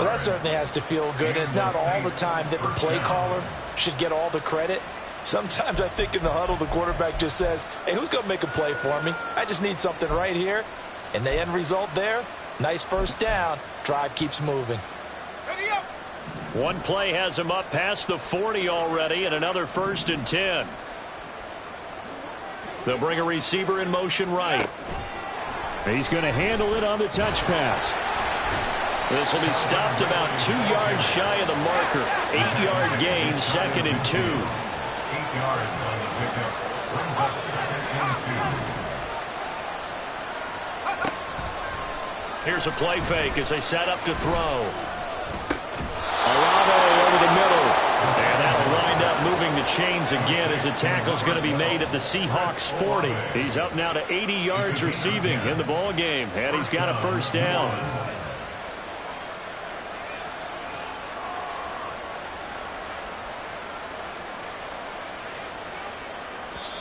Well, that certainly has to feel good. It's not all the time that the play caller should get all the credit. Sometimes I think in the huddle, the quarterback just says, hey, who's going to make a play for me? I just need something right here. And the end result there, nice first down. Drive keeps moving. One play has him up past the 40 already, and another 1st and 10. They'll bring a receiver in motion right. He's going to handle it on the touch pass. This will be stopped about 2 yards shy of the marker. 8-yard gain, 2nd and 2. 8 yards on the pickup. Brings up 2nd and 2. Here's a play fake as they set up to throw. Alave over the middle. And that'll wind up moving the chains again as the tackle's going to be made at the Seahawks 40. He's up now to 80 yards receiving in the ball game, and he's got a first down.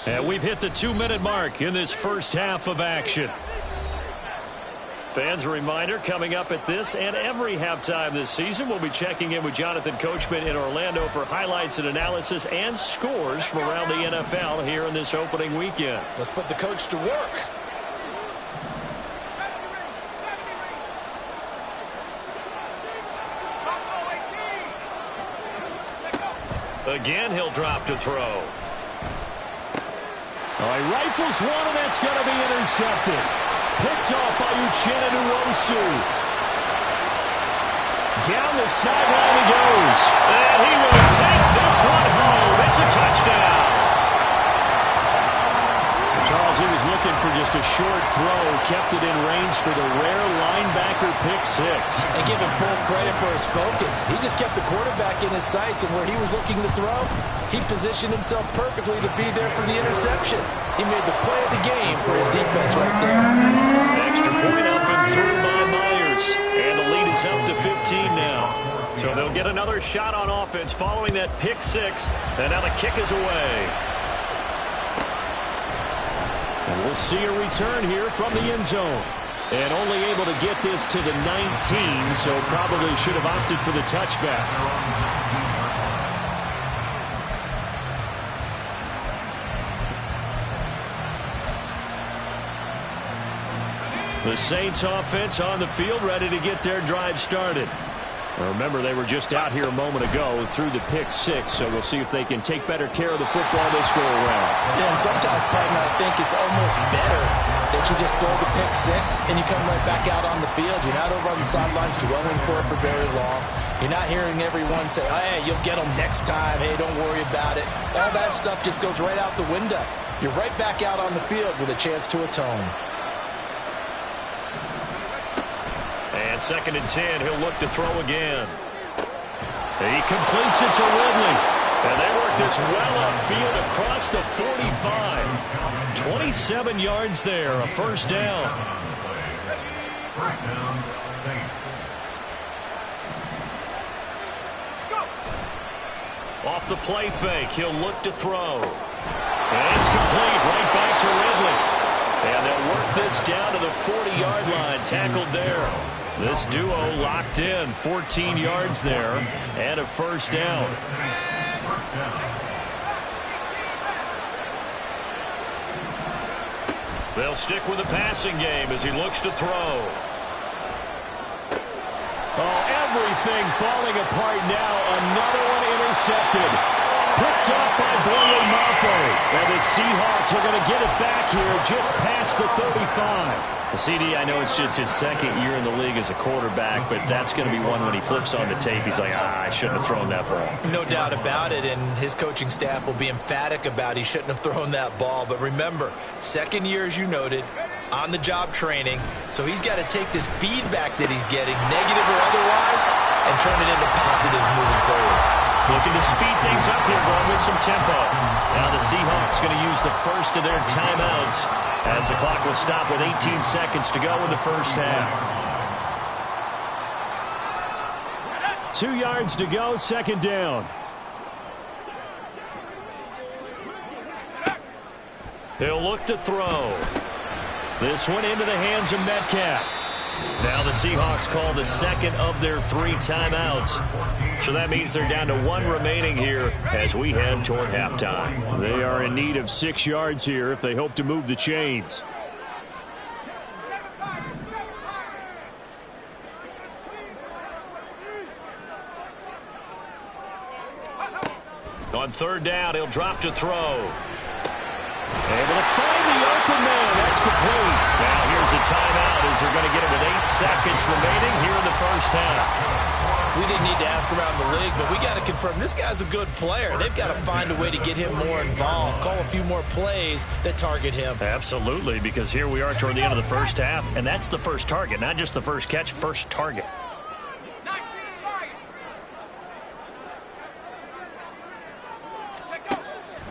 And we've hit the 2-minute mark in this first half of action. Fans, a reminder, coming up at this and every halftime this season, we'll be checking in with Jonathan Coachman in Orlando for highlights and analysis and scores from around the NFL here in this opening weekend. Let's put the coach to work. Again, he'll drop to throw. Oh, he rifles one, and that's going to be intercepted. Picked off by Uchenna Nwosu. Down the sideline he goes. And he will take this one home. It's a touchdown. Charles, he was looking for just a short throw. Kept it in range for the rare linebacker pick six. And give him full credit for his focus. He just kept the quarterback in his sights, and where he was looking to throw, he positioned himself perfectly to be there for the interception. He made the play of the game for his defense right there. Extra point up and through by Myers. And the lead is up to 15 now. So they'll get another shot on offense following that pick six. And now the kick is away. And we'll see a return here from the end zone. And only able to get this to the 19, so probably should have opted for the touchback. The Saints offense on the field, ready to get their drive started. Remember, they were just out here a moment ago through the pick six, so we'll see if they can take better care of the football this go around. Yeah, and sometimes, Patton, I think it's almost better that you just throw the pick six and you come right back out on the field. You're not over on the sidelines dwelling for it for very long. You're not hearing everyone say, oh, hey, you'll get them next time. Hey, don't worry about it. All that stuff just goes right out the window. You're right back out on the field with a chance to atone. And 2nd and 10, he'll look to throw again. He completes it to Ridley. And they work this well upfield across the 45. 27 yards there, a first down. First down, Saints. Off the play fake, he'll look to throw. And it's complete, right back to Ridley. And they'll work this down to the 40-yard line, tackled there. This duo locked in, 14 yards there, and a first down. They'll stick with the passing game as he looks to throw. Oh, everything falling apart now. Another one intercepted. Picked up by Boye Mafe. And the Seahawks are going to get it back here just past the 35. The CD, I know it's just his second year in the league as a quarterback, but that's going to be one when he flips on the tape. He's like, I shouldn't have thrown that ball. No doubt about it, and his coaching staff will be emphatic about he shouldn't have thrown that ball. But remember, second year, as you noted, on-the-job training, so he's got to take this feedback that he's getting, negative or otherwise, and turn it into positives moving forward. Looking to speed things up here, going with some tempo. Now the Seahawks going to use the first of their timeouts as the clock will stop with 18 seconds to go in the first half. 2 yards to go, second down. He'll look to throw. This one into the hands of Metcalf. Now the Seahawks call the second of their 3 timeouts. So that means they're down to 1 remaining here as we head toward halftime. They are in need of 6 yards here if they hope to move the chains. On 3rd down, he'll drop to throw. Able to find the open man. That's complete. Now here's a timeout as they're going to get it with 8 seconds remaining here in the first half. We didn't need to ask around the league, but we got to confirm this guy's a good player. They've got to find a way to get him more involved, call a few more plays that target him. Absolutely, because here we are toward the end of the first half, and that's the first target, not just the first catch, first target.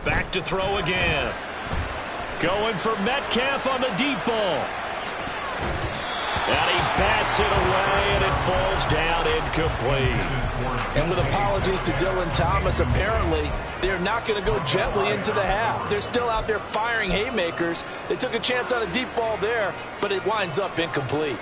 Back to throw again. Going for Metcalf on the deep ball. And he bats it away, and it falls down incomplete. And with apologies to Dylan Thomas, apparently they're not going to go gently into the half. They're still out there firing haymakers. They took a chance on a deep ball there, but it winds up incomplete.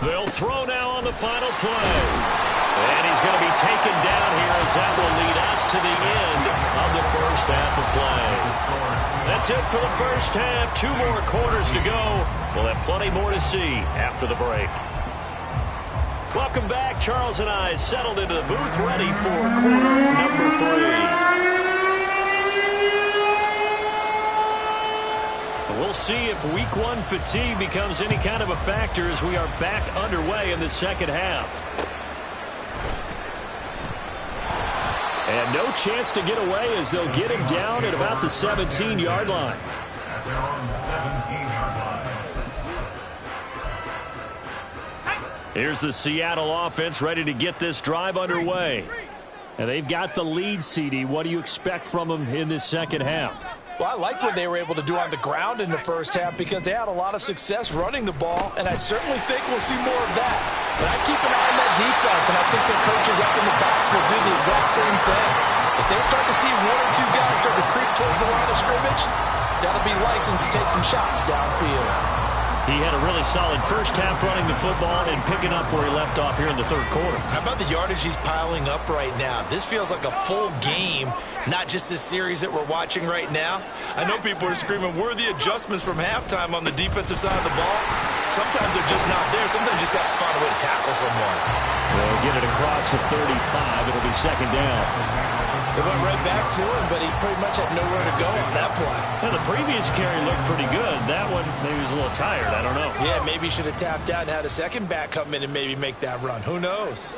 They'll throw now on the final play. And he's going to be taken down here as that will lead us to the end of the first half of play. That's it for the first half. 2 more quarters to go. We'll have plenty more to see after the break. Welcome back. Charles and I settled into the booth ready for quarter number 3. We'll see if week 1 fatigue becomes any kind of a factor as we are back underway in the second half. And no chance to get away as they'll get him down at about the 17-yard line. At their own 17-yard line. Here's the Seattle offense ready to get this drive underway. And they've got the lead, CD. What do you expect from them in this second half? Well, I like what they were able to do on the ground in the first half because they had a lot of success running the ball, and I certainly think we'll see more of that. But I keep an eye on that defense, and I think their coaches up in the backs will do the exact same thing. If they start to see 1 or 2 guys start to creep towards the line of scrimmage, that'll be licensed to take some shots downfield. He had a really solid first half running the football and picking up where he left off here in the 3rd quarter. How about the yardage he's piling up right now? This feels like a full game, not just this series that we're watching right now. I know people are screaming, where are the adjustments from halftime on the defensive side of the ball? Sometimes they're just not there. Sometimes you just have to find a way to tackle someone. They'll get it across the 35. It'll be 2nd down. They went right back to him, but he pretty much had nowhere to go on that play. Well, the previous carry looked pretty good. That one, maybe he was a little tired. I don't know. Yeah, maybe he should have tapped out and had a second back come in and maybe make that run. Who knows?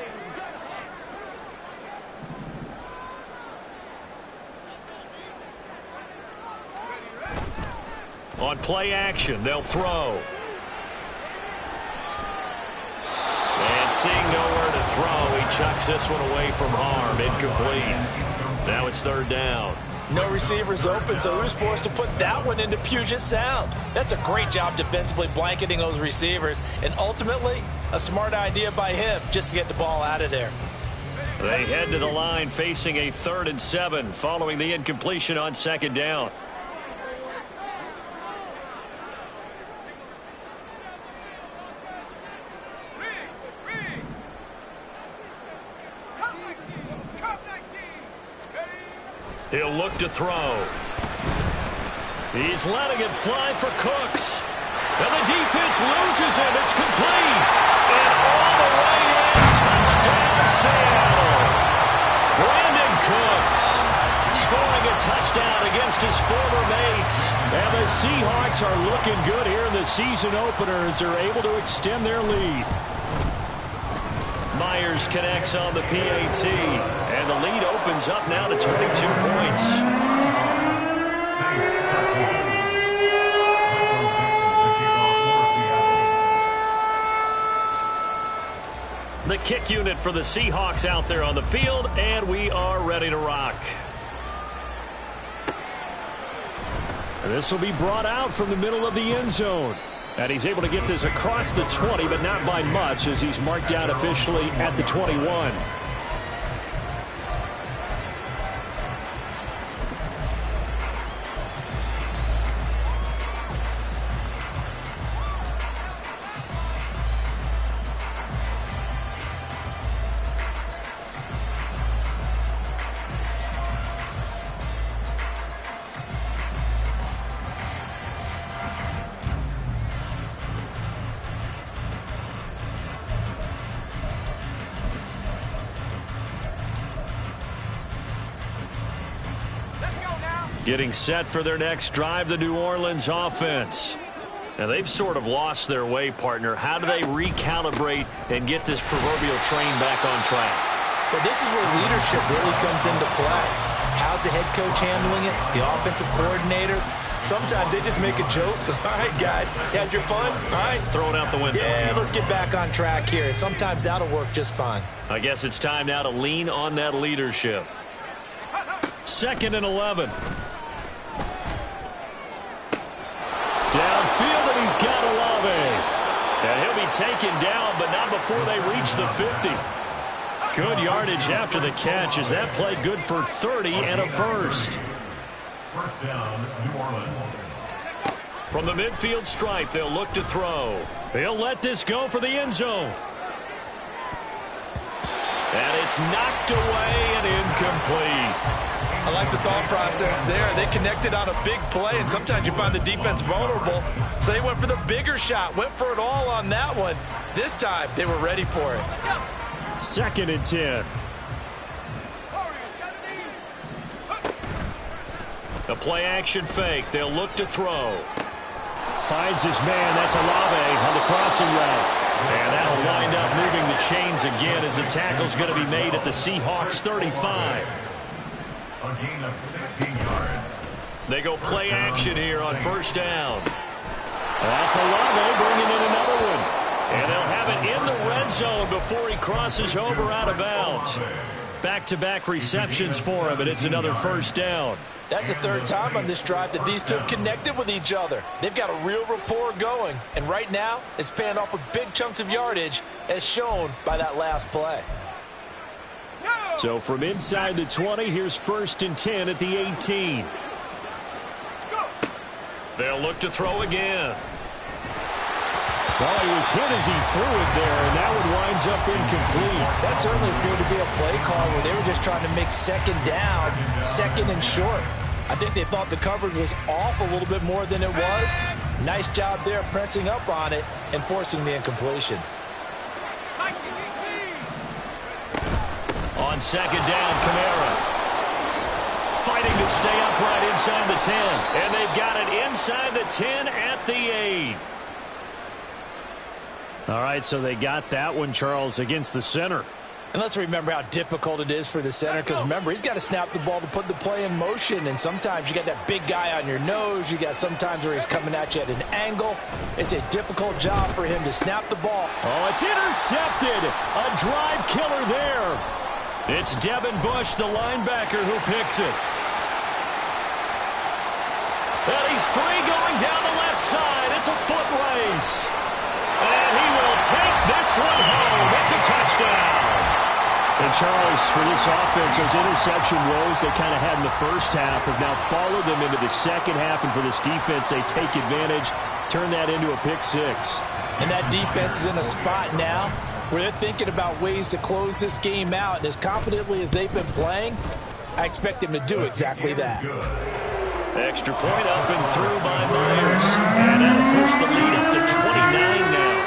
On play action, they'll throw. And seeing nowhere to throw, he chucks this one away from harm. Incomplete. Now it's 3rd down. No receivers open, so he was forced to put that one into Puget Sound. That's a great job defensively blanketing those receivers, and ultimately, a smart idea by him just to get the ball out of there. They head to the line facing a 3rd and 7 following the incompletion on 2nd down. He'll look to throw. He's letting it fly for Cooks. And the defense loses him. It's complete. And all the way in. Touchdown, Seattle. Brandon Cooks scoring a touchdown against his former mates. And the Seahawks are looking good here in the season opener as they're able to extend their lead. Myers connects on the PAT, and the lead opens up now to 22 points. The kick unit for the Seahawks out there on the field, and we are ready to rock. And this will be brought out from the middle of the end zone. And he's able to get this across the 20, but not by much as he's marked down officially at the 21. Getting set for their next drive, the New Orleans offense. Now, they've sort of lost their way, partner. How do they recalibrate and get this proverbial train back on track? Well, this is where leadership really comes into play. How's the head coach handling it? The offensive coordinator? Sometimes they just make a joke. All right, guys, had your fun? All right. Throw it out the window. Yeah, let's get back on track here. And sometimes that'll work just fine. I guess it's time now to lean on that leadership. 2nd and 11. Downfield, and he's got Olave. And he'll be taken down, but not before they reach the 50. Good yardage after the catch as that play good for 30 and a first. First down, New Orleans. From the midfield stripe, they'll look to throw. They'll let this go for the end zone. And it's knocked away and incomplete. I like the thought process there. They connected on a big play, and sometimes you find the defense vulnerable. So they went for the bigger shot, went for it all on that one. This time, they were ready for it. 2nd and 10. The play action fake. They'll look to throw. Finds his man. That's Olave on the crossing route. And that'll wind up moving the chains again as the tackle's going to be made at the Seahawks 35. A gain of 16 yards. They go play action here on first down. That's Olave bringing in another one. And they'll have it in the red zone before he crosses over out of bounds. Back-to-back receptions for him, and it's another first down. That's the third time on this drive that these two have connected with each other. They've got a real rapport going, and right now it's paying off with big chunks of yardage as shown by that last play. So from inside the 20, here's 1st and 10 at the 18. They'll look to throw again. Well, he was hit as he threw it there, and that one winds up incomplete. That certainly appeared to be a play call where they were just trying to make second down, second and short. I think they thought the coverage was off a little bit more than it was. Nice job there pressing up on it and forcing the incompletion. On second down, Kamara fighting to stay upright inside the 10. And they've got it inside the 10 at the 8. All right, so they got that one, Charles, against the center. And let's remember how difficult it is for the center, because remember, he's got to snap the ball to put the play in motion, and sometimes you got that big guy on your nose. You got sometimes where he's coming at you at an angle. It's a difficult job for him to snap the ball. Oh, it's intercepted. A drive killer there. It's Devin Bush, the linebacker, who picks it. And he's free going down the left side. It's a foot race. And he will take this one home. It's a touchdown. And Charles, for this offense, those interception woes they kind of had in the first half have now followed them into the second half. And for this defense, they take advantage, turn that into a pick six. And that defense is in a spot now where they're thinking about ways to close this game out. And as confidently as they've been playing, I expect them to do exactly that. Extra point up and through by Myers. And that'll push the lead up to 29 now.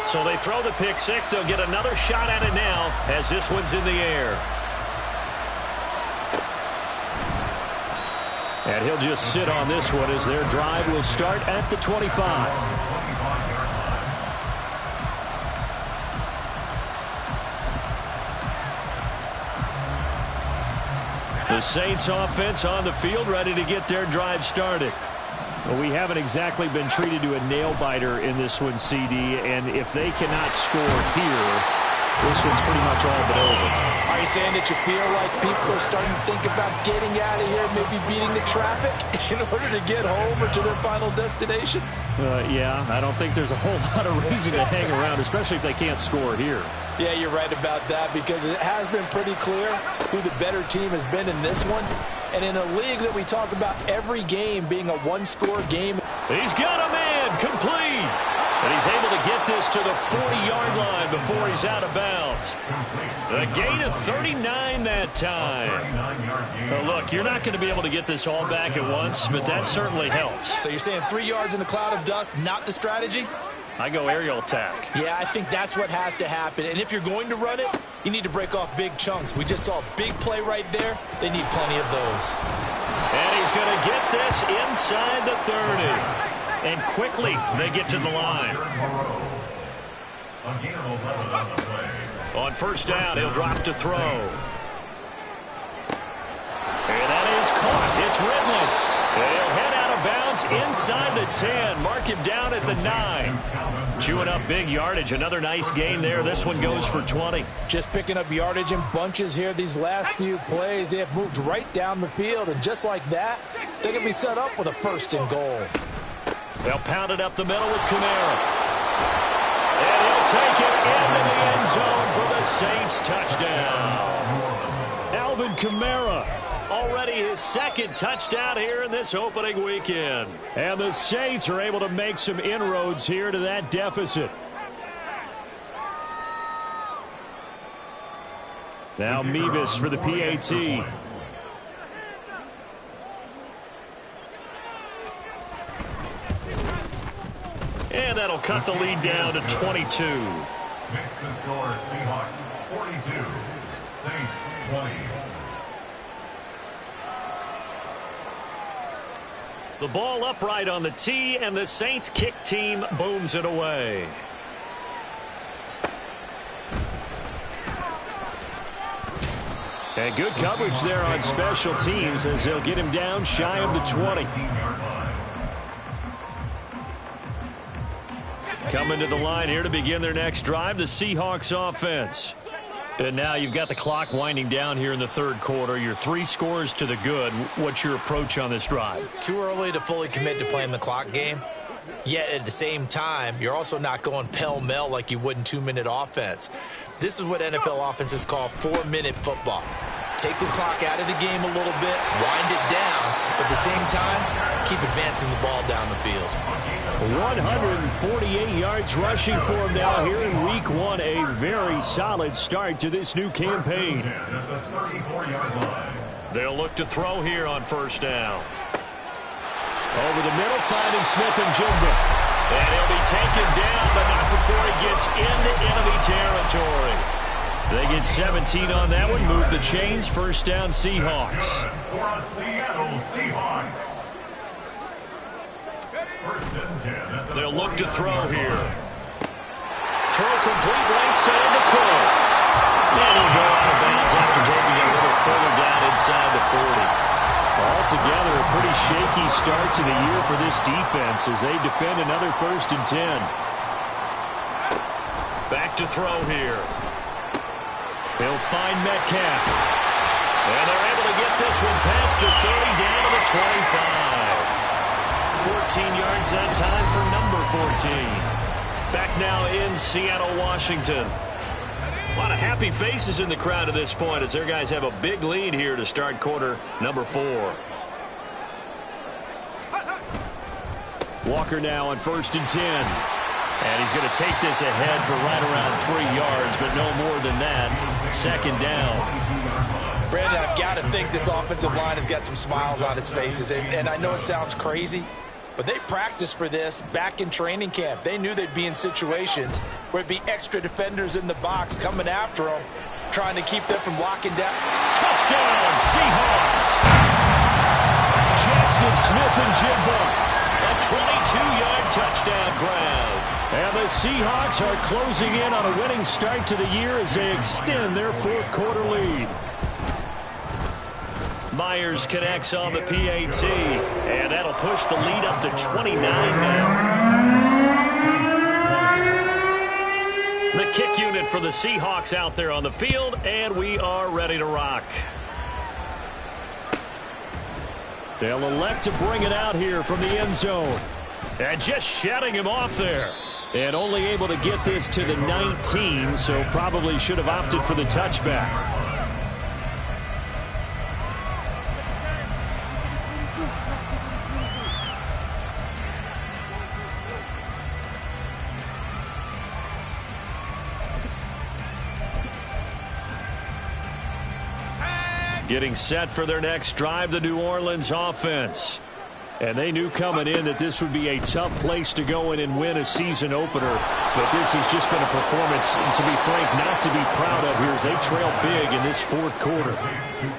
So they throw the pick six. They'll get another shot at it now as this one's in the air. And he'll just sit on this one as their drive will start at the 25. The Saints offense on the field, ready to get their drive started. Well, we haven't exactly been treated to a nail-biter in this one, CD, and if they cannot score here, this one's pretty much all but over. Are you saying that you feel like people are starting to think about getting out of here, maybe beating the traffic in order to get home or to their final destination? Yeah, I don't think there's a whole lot of reason to hang around, especially if they can't score here. Yeah, you're right about that, because it has been pretty clear who the better team has been in this one. And in a league that we talk about every game being a one-score game. He's got a man complete. And he's able to get this to the 40-yard line before he's out of bounds. A gain of 39 that time. Well, look, you're not going to be able to get this all back at once, but that certainly helps. So you're saying 3 yards in the cloud of dust, not the strategy? I go aerial attack. Yeah, I think that's what has to happen. And if you're going to run it, you need to break off big chunks. We just saw a big play right there. They need plenty of those. And he's going to get this inside the 30. And quickly, they get to the line. On first down, he'll drop to throw. And that is caught. It's Ridley. He'll head out of bounds inside the 10. Mark him down at the 9. Chewing up big yardage. Another nice gain there. This one goes for 20. Just picking up yardage in bunches here. These last few plays, they have moved right down the field. And just like that, they're going to be set up with a 1st and goal. They'll pound it up the middle with Kamara. And he'll take it into the end zone for the Saints touchdown. Alvin Kamara. Already his 2nd touchdown here in this opening weekend. And the Saints are able to make some inroads here to that deficit. Now Mevis for the PAT. And that'll cut the lead down to 22. Makes the score Seahawks 42, Saints 20. The ball upright on the tee, and the Saints kick team booms it away. And good coverage there on special teams as they'll get him down shy of the 20. Coming to the line here to begin their next drive, the Seahawks offense. And now you've got the clock winding down here in the 3rd quarter. You're 3 scores to the good. What's your approach on this drive? Too early to fully commit to playing the clock game. Yet at the same time, you're also not going pell-mell like you would in 2-minute offense. This is what NFL offenses call 4-minute football. Take the clock out of the game a little bit, wind it down, but at the same time, keep advancing the ball down the field. 148 yards rushing for him now here in week 1. A very solid start to this new campaign. They'll look to throw here on first down. Over the middle, finding Smith and Jigba. And he'll be taken down, but not before he gets into enemy territory. They get 17 on that one. Move the chains. First down, Seahawks. For Seattle Seahawks. They'll look to throw here. Throw complete right side to Colts. And he'll go out of bounds after taking a little further down inside the 40. Altogether, a pretty shaky start to the year for this defense as they defend another 1st and 10. Back to throw here. He'll find Metcalf. And they're able to get this one past the 30 down to the 25. 14 yards that time for number 14. Back now in Seattle, Washington. A lot of happy faces in the crowd at this point as their guys have a big lead here to start quarter number 4. Walker now on 1st and 10. And he's going to take this ahead for right around 3 yards, but no more than that. 2nd down. Brandon, I've got to think this offensive line has got some smiles on its faces. And I know it sounds crazy, but they practiced for this back in training camp. They knew they'd be in situations where it'd be extra defenders in the box coming after them, trying to keep them from locking down. Touchdown, Seahawks! Jackson Smith and Jigba. A 22-yard touchdown grab. And the Seahawks are closing in on a winning start to the year as they extend their 4th quarter lead. Myers connects on the PAT, and that'll push the lead up to 29 now. The kick unit for the Seahawks out there on the field, and we are ready to rock. They'll elect to bring it out here from the end zone. And just shutting him off there. And only able to get this to the 19, so probably should have opted for the touchback. Getting set for their next drive, the New Orleans offense. And they knew coming in that this would be a tough place to go in and win a season opener. But this has just been a performance, to be frank, not to be proud of here as they trail big in this fourth quarter.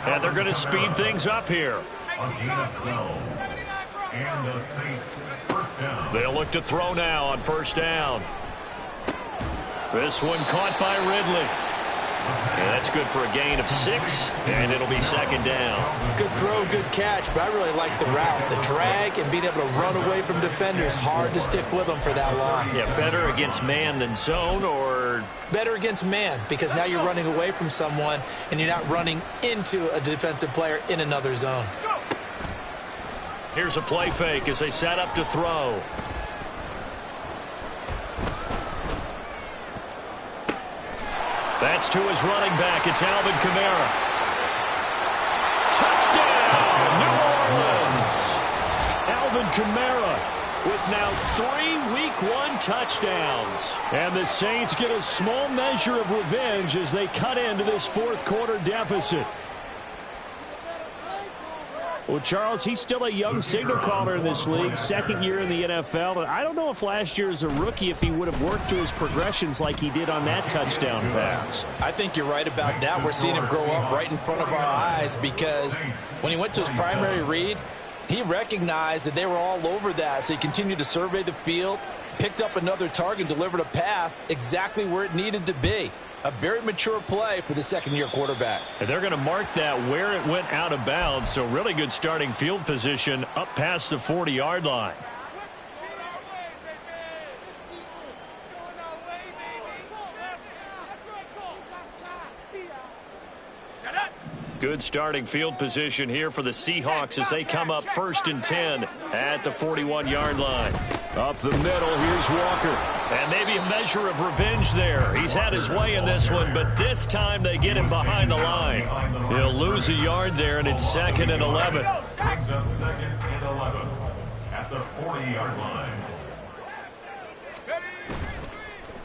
And they're going to speed things up here. A gain of 12. And the Saints first down. They'll look to throw now on first down. This one caught by Ridley. And that's good for a gain of 6, and it'll be second down. Good throw, good catch, but I really like the route. The drag and being able to run away from defenders, hard to stick with them for that long. Yeah, better against man than zone, or? Better against man, because now you're running away from someone, and you're not running into a defensive player in another zone. Here's a play fake as they set up to throw. That's to his running back. It's Alvin Kamara. Touchdown, New Orleans. Alvin Kamara with now 3 Week 1 touchdowns. And the Saints get a small measure of revenge as they cut into this fourth quarter deficit. Well, Charles, he's still a young signal caller in this league, second year in the NFL. And I don't know if last year as a rookie, if he would have worked through his progressions like he did on that touchdown pass. I think you're right about that. We're seeing him grow up right in front of our eyes because when he went to his primary read, he recognized that they were all over that. So he continued to survey the field, picked up another target, delivered a pass exactly where it needed to be. A very mature play for the second-year quarterback. And they're going to mark that where it went out of bounds, so really good starting field position up past the 40-yard line. Good starting field position here for the Seahawks as they come up 1st and 10 at the 41-yard line. Up the middle, here's Walker. And maybe a measure of revenge there. He's had his way in this one, but this time they get him behind the line. He'll lose a yard there, and it's 2nd and 11. Brings up 2nd and 11 at the 40-yard line.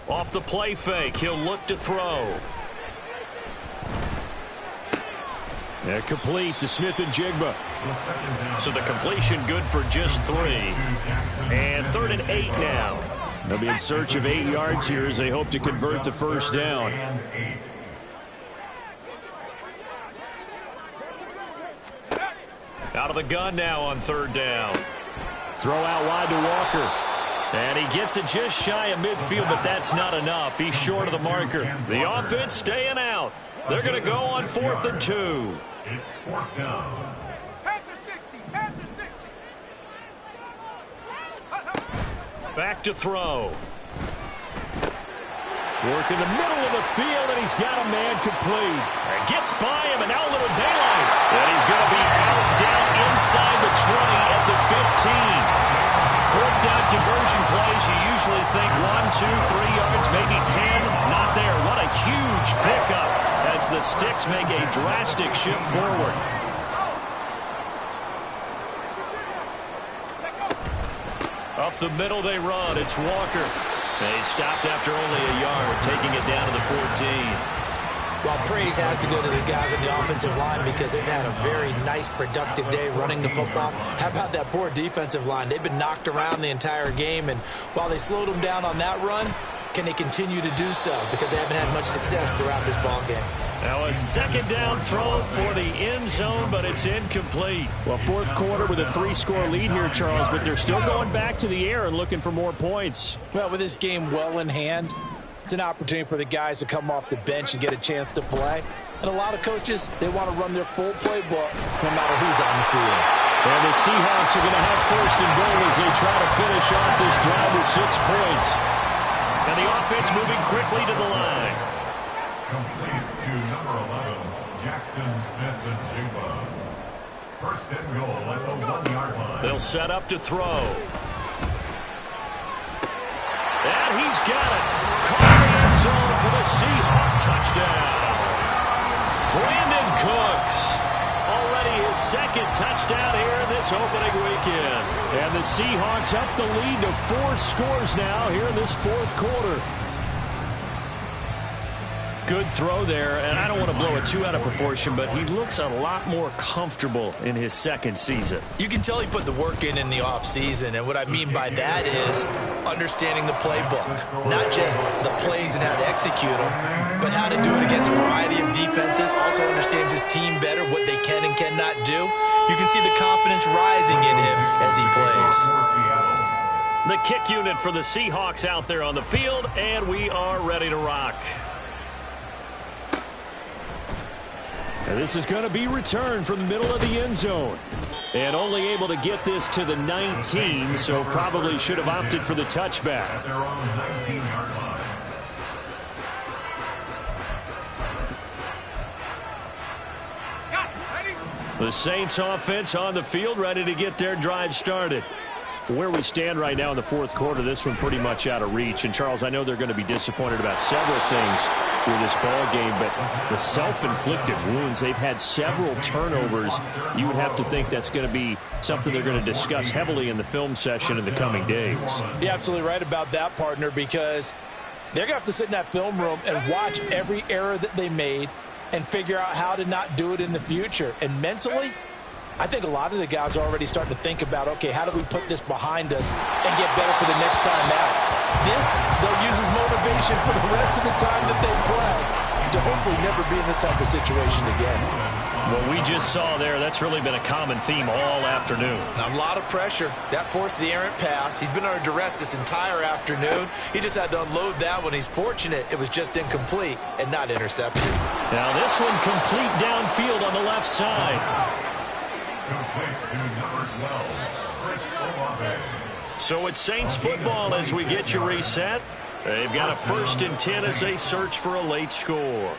Off the play fake, he'll look to throw. And complete to Smith-Njigba. So the completion good for just 3. And 3rd and 8 now. They'll be in search of 8 yards here as they hope to convert the first down. Out of the gun now on 3rd down. Throw out wide to Walker. And he gets it just shy of midfield, but that's not enough. He's short of the marker. The offense staying out. They're going to go on 4th and 2. It's 4th down. Back to throw. Work in the middle of the field, and he's got a man complete. And gets by him, and now a little daylight. And he's going to be out down inside the 20 at the 15. 4th down conversion plays, you usually think 1, 2, 3 yards, maybe 10. Not there. What a huge pickup as the Sticks make a drastic shift forward. Up the middle they run. It's Walker. And he stopped after only a yard, taking it down to the 14. Well, praise has to go to the guys on the offensive line because they've had a very nice, productive day running the football. How about that poor defensive line? They've been knocked around the entire game, and while they slowed them down on that run, can they continue to do so? Because they haven't had much success throughout this ball game. Now a 2nd down throw for the end zone, but it's incomplete. Well, fourth quarter with a 3-score lead here, Charles, but they're still going back to the air and looking for more points. Well, with this game well in hand, it's an opportunity for the guys to come off the bench and get a chance to play. And a lot of coaches, they want to run their full playbook no matter who's on the field. And the Seahawks are going to have 1st and goal as they try to finish off this drive with 6 points. And the offense moving quickly to the line. Complete to number 11, Jackson Smith-Njigba. 1st and goal at the 1-yard line. They'll set up to throw. And he's got it. Caught in the end zone for the Seahawk touchdown. Brandon Cooks. Already his 2nd touchdown here this opening weekend. And the Seahawks up the lead to 4 scores now here in this fourth quarter. Good throw there, and I don't want to blow it too out of proportion, but he looks a lot more comfortable in his second season. You can tell he put the work in the offseason, and what I mean by that is understanding the playbook. Not just the plays and how to execute them, but how to do it against a variety of defenses. Also understands his team better, what they can and cannot do. You can see the confidence rising in him as he plays. The kick unit for the Seahawks out there on the field, and we are ready to rock. And this is going to be returned from the middle of the end zone. And only able to get this to the 19, so probably should have opted for the touchback. At their own 19-yard line. The Saints offense on the field, ready to get their drive started. Where we stand right now in the fourth quarter, this one pretty much out of reach. And, Charles, I know they're going to be disappointed about several things with this ball game, but the self-inflicted wounds, they've had several turnovers. You would have to think that's going to be something they're going to discuss heavily in the film session in the coming days. You're absolutely right about that, partner, because they're going to have to sit in that film room and watch every error that they made and figure out how to not do it in the future. And mentally, I think a lot of the guys are already starting to think about, okay, how do we put this behind us and get better for the next time out? This, they'll use as motivation for the rest of the time that they play to hopefully never be in this type of situation again. What we just saw there, that's really been a common theme all afternoon. A lot of pressure. That forced the errant pass. He's been under duress this entire afternoon. He just had to unload that one. He's fortunate it was just incomplete and not intercepted. Now this one complete downfield on the left side. Complete to number 12, Chris Olave. So it's Saints football as we get you reset. They've got a 1st and 10 as they search for a late score.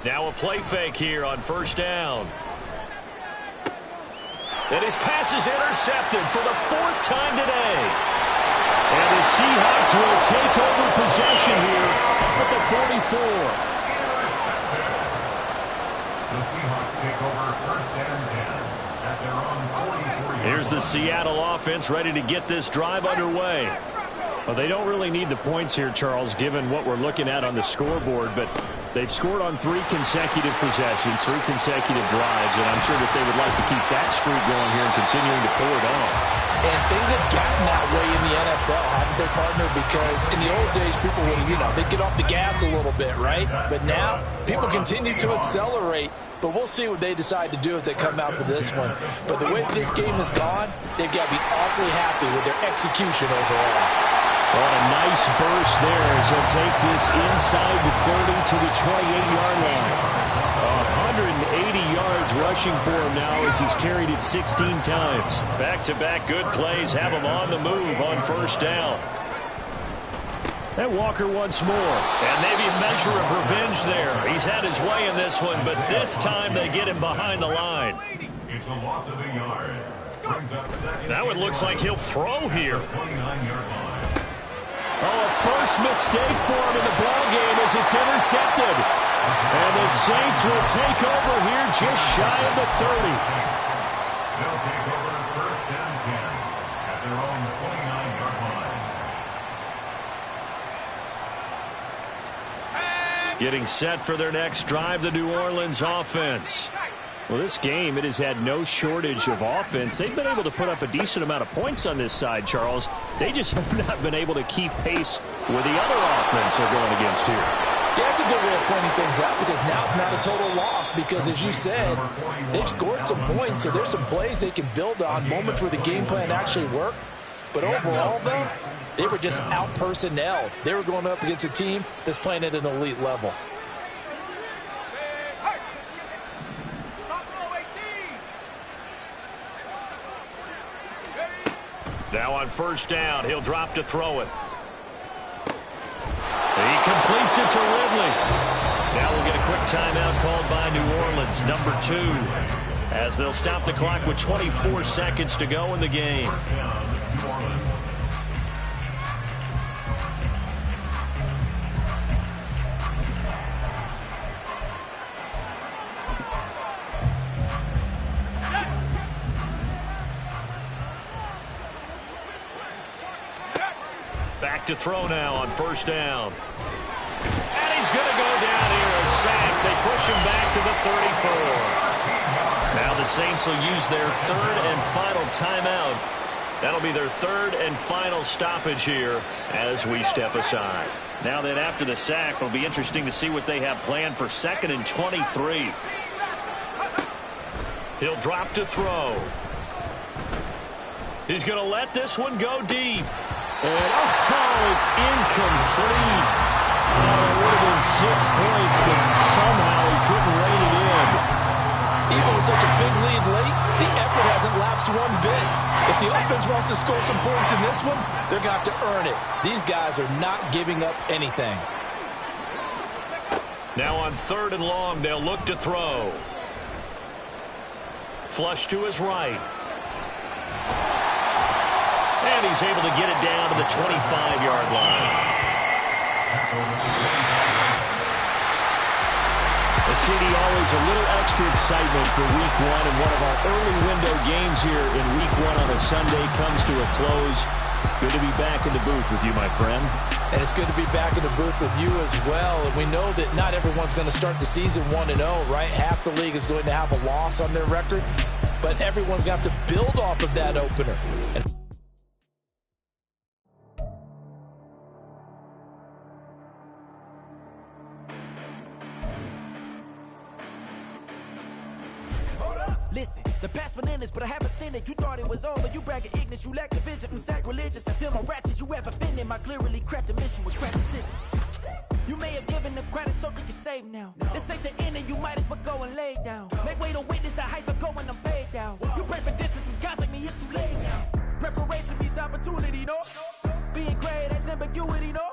Now a play fake here on 1st down. And his pass is intercepted for the 4th time today. And the Seahawks will take over possession here up at the 44. The Seahawks take over 1st and 10 at their own 44. Here's the Seattle offense ready to get this drive underway. Well, they don't really need the points here, Charles, given what we're looking at on the scoreboard, but they've scored on 3 consecutive possessions, 3 consecutive drives, and I'm sure that they would like to keep that streak going here and continuing to pour it on. And things have gotten that way in the NFL, haven't they, partner? Because in the old days, people would, they'd get off the gas a little bit, right? But now, people continue to accelerate. But we'll see what they decide to do as they come out for this one. But the way this game has gone, they've got to be awfully happy with their execution overall. What a nice burst there as he'll take this inside the 30 to the 28-yard line. 180 yards rushing for him now as he's carried it 16 times. Back-to-back good plays have him on the move on 1st down. And Walker once more. And maybe a measure of revenge there. He's had his way in this one, but this time they get him behind the line. It's a loss of a yard. Brings up 2nd. Now it looks like he'll throw here. 29-yard line. Oh, a first mistake for him in the ball game as it's intercepted. And the Saints will take over here just shy of the 30. They'll take over 1st and 10 at their own 29-yard line. Getting set for their next drive, the New Orleans offense. Well, this game, it has had no shortage of offense. They've been able to put up a decent amount of points on this side, Charles. They just have not been able to keep pace with the other offense they're going against here. Yeah, that's a good way of pointing things out because now it's not a total loss because, as you said, they've scored some points, so there's some plays they can build on, moments where the game plan actually worked. But overall, though, they were just out-personnelled. They were going up against a team that's playing at an elite level. Now on 1st down, he'll drop to throw it. He completes it to Ridley. Now we'll get a quick timeout called by New Orleans, number 2, as they'll stop the clock with 24 seconds to go in the game. Back to throw now on first down. And he's going to go down here, a sack. They push him back to the 34. Now the Saints will use their third and final timeout. That'll be their third and final stoppage here as we step aside. Now then, after the sack, it'll be interesting to see what they have planned for 2nd and 23. He'll drop to throw. He's going to let this one go deep. And, oh, it's incomplete. Oh, it would have been 6 points, but somehow he couldn't rein it in. Even with such a big lead late, the effort hasn't lapsed one bit. If the offense wants to score some points in this one, they're going to have to earn it. These guys are not giving up anything. Now on 3rd and long, they'll look to throw. Flush to his right. And he's able to get it down to the 25-yard line. CD, always a little extra excitement for Week 1, and one of our early window games here in Week 1 on a Sunday comes to a close. Good to be back in the booth with you, my friend. And it's good to be back in the booth with you as well. And we know that not everyone's going to start the season 1-0, right? Half the league is going to have a loss on their record, but everyone's going to have to build off of that opener. And listen, the past bananas, but I haven't seen it. You thought it was over. You bragging ignorance. You lack the vision. I'm sacrilegious. I feel no ratchets. You ever been in my clearly crafted mission with crass intentions. You may have given them credit so they can save now. This ain't the end and you might as well go and lay down. Make way to witness the heights are going, I'm paid down. You pray for distance from guys like me, it's too late now. Preparation beats opportunity, no? Being great has ambiguity, no?